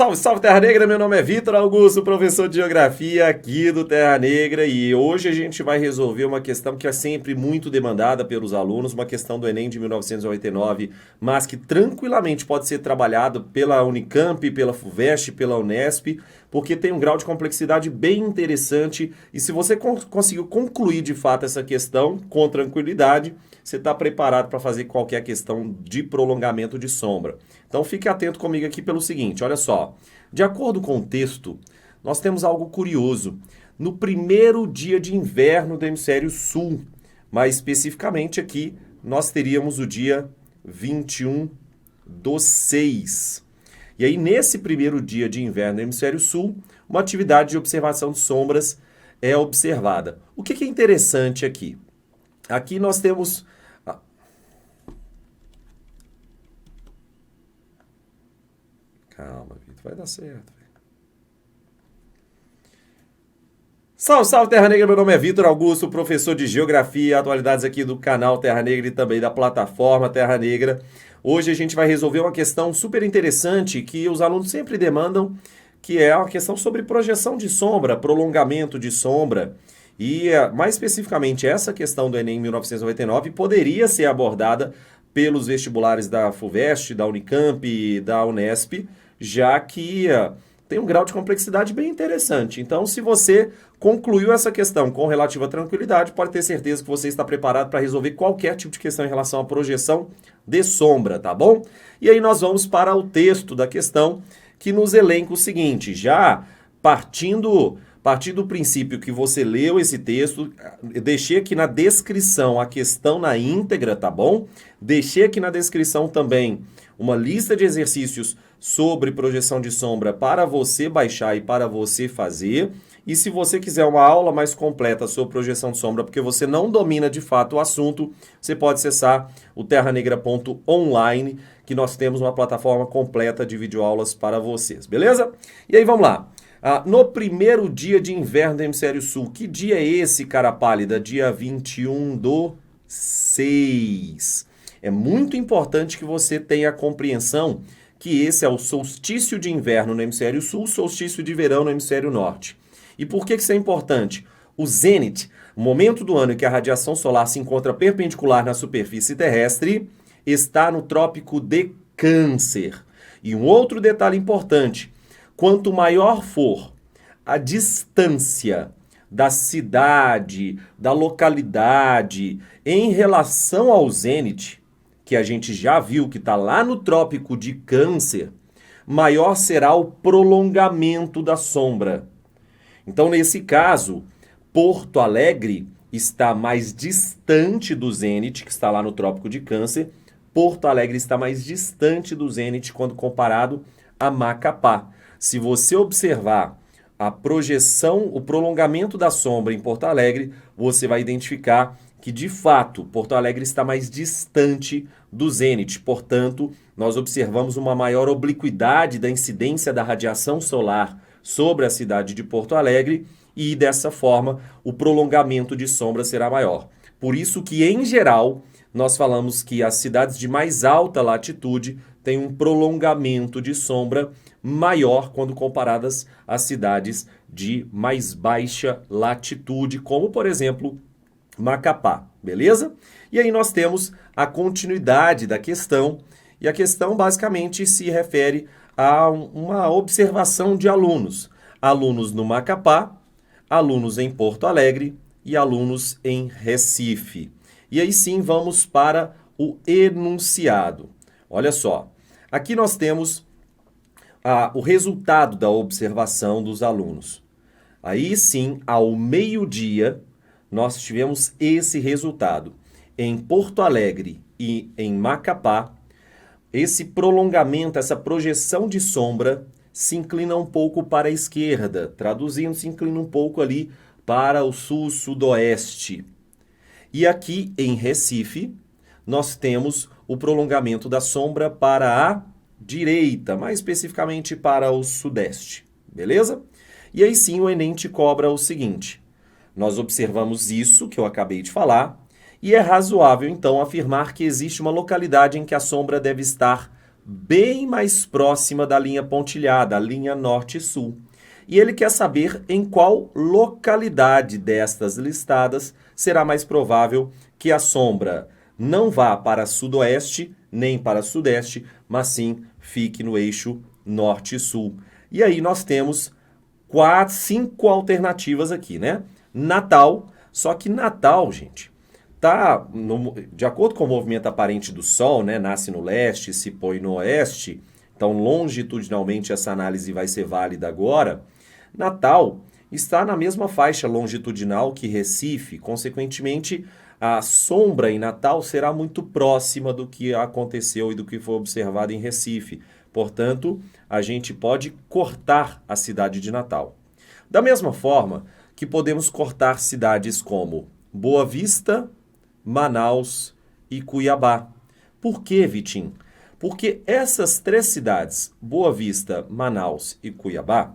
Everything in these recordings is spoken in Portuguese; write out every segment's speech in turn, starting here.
Salve, salve Terra Negra, meu nome é Vitor Augusto, professor de Geografia aqui do Terra Negra e hoje a gente vai resolver uma questão que é sempre muito demandada pelos alunos, uma questão do Enem de 1999, mas que tranquilamente pode ser trabalhado pela Unicamp, pela FUVEST, pela Unesp, porque tem um grau de complexidade bem interessante e se você conseguiu concluir de fato essa questão com tranquilidade, você está preparado para fazer qualquer questão de prolongamento de sombra. Então fique atento comigo aqui pelo seguinte, olha só. De acordo com o texto, nós temos algo curioso. No primeiro dia de inverno do hemisfério sul, mais especificamente aqui, nós teríamos o dia 21/6. E aí, nesse primeiro dia de inverno do hemisfério sul, uma atividade de observação de sombras é observada. O que é interessante aqui? Aqui nós temos... Calma, Vitor, vai dar certo. Salve, salve Terra Negra, meu nome é Vitor Augusto, professor de Geografia, atualidades aqui do canal Terra Negra e também da plataforma Terra Negra. Hoje a gente vai resolver uma questão super interessante que os alunos sempre demandam, que é uma questão sobre projeção de sombra, prolongamento de sombra. E mais especificamente essa questão do Enem 1999 poderia ser abordada pelos vestibulares da FUVEST, da Unicamp e da Unesp, já que tem um grau de complexidade bem interessante. Então, se você concluiu essa questão com relativa tranquilidade, pode ter certeza que você está preparado para resolver qualquer tipo de questão em relação à projeção de sombra, tá bom? E aí nós vamos para o texto da questão, que nos elenca o seguinte, já partindo do princípio que você leu esse texto, eu deixei aqui na descrição a questão na íntegra, tá bom? Deixei aqui na descrição também uma lista de exercícios sobre projeção de sombra para você baixar e para você fazer. E se você quiser uma aula mais completa sobre projeção de sombra, porque você não domina de fato o assunto, você pode acessar o terranegra.online, que nós temos uma plataforma completa de videoaulas para vocês, beleza? E aí vamos lá. No primeiro dia de inverno do hemisfério sul, que dia é esse, cara pálida? Dia 21/6. É muito importante que você tenha a compreensão que esse é o solstício de inverno no hemisfério sul, solstício de verão no hemisfério norte. E por que isso é importante? O zênite, o momento do ano em que a radiação solar se encontra perpendicular na superfície terrestre, está no trópico de Câncer. E um outro detalhe importante, quanto maior for a distância da cidade, da localidade, em relação ao zênite, que a gente já viu que está lá no trópico de Câncer, maior será o prolongamento da sombra. Então, nesse caso, Porto Alegre está mais distante do zênite, que está lá no trópico de Câncer. Porto Alegre está mais distante do zênite quando comparado a Macapá. Se você observar a projeção, o prolongamento da sombra em Porto Alegre, você vai identificar que, de fato, Porto Alegre está mais distante do zênite. Portanto, nós observamos uma maior obliquidade da incidência da radiação solar sobre a cidade de Porto Alegre e, dessa forma, o prolongamento de sombra será maior. Por isso que, em geral, nós falamos que as cidades de mais alta latitude têm um prolongamento de sombra maior quando comparadas às cidades de mais baixa latitude, como, por exemplo, Macapá, beleza? E aí nós temos a continuidade da questão, e a questão basicamente se refere a uma observação de alunos. Alunos no Macapá, alunos em Porto Alegre e alunos em Recife. E aí sim vamos para o enunciado. Olha só, aqui nós temos o resultado da observação dos alunos. Aí sim, ao meio-dia, nós tivemos esse resultado. Em Porto Alegre e em Macapá, esse prolongamento, essa projeção de sombra se inclina um pouco para a esquerda, traduzindo, se inclina um pouco ali para o sul-sudoeste. E aqui em Recife, nós temos o prolongamento da sombra para a direita, mais especificamente para o sudeste, beleza? E aí sim o Enem te cobra o seguinte, nós observamos isso que eu acabei de falar, e é razoável então afirmar que existe uma localidade em que a sombra deve estar bem mais próxima da linha pontilhada, a linha norte-sul. E ele quer saber em qual localidade destas listadas será mais provável que a sombra não vá para sudoeste nem para sudeste, mas sim fique no eixo norte-sul. E aí nós temos 5 alternativas aqui, né? Natal, só que Natal, gente, tá de acordo com o movimento aparente do Sol, né? Nasce no leste, se põe no oeste. Então, longitudinalmente, essa análise vai ser válida agora. Natal está na mesma faixa longitudinal que Recife, consequentemente, a sombra em Natal será muito próxima do que aconteceu e do que foi observado em Recife. Portanto, a gente pode cortar a cidade de Natal. Da mesma forma que podemos cortar cidades como Boa Vista, Manaus e Cuiabá. Por quê, Vitinho? Porque essas 3 cidades, Boa Vista, Manaus e Cuiabá,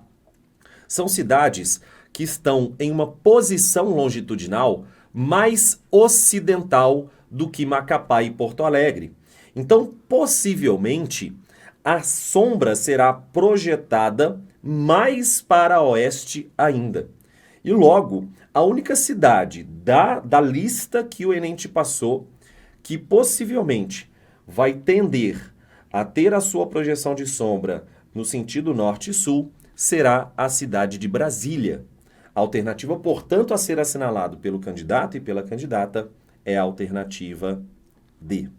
são cidades que estão em uma posição longitudinal mais ocidental do que Macapá e Porto Alegre. Então, possivelmente, a sombra será projetada mais para oeste ainda. E logo, a única cidade da lista que o Enem te passou que possivelmente vai tender a ter a sua projeção de sombra no sentido norte e sul será a cidade de Brasília. A alternativa, portanto, a ser assinalado pelo candidato e pela candidata é a alternativa D.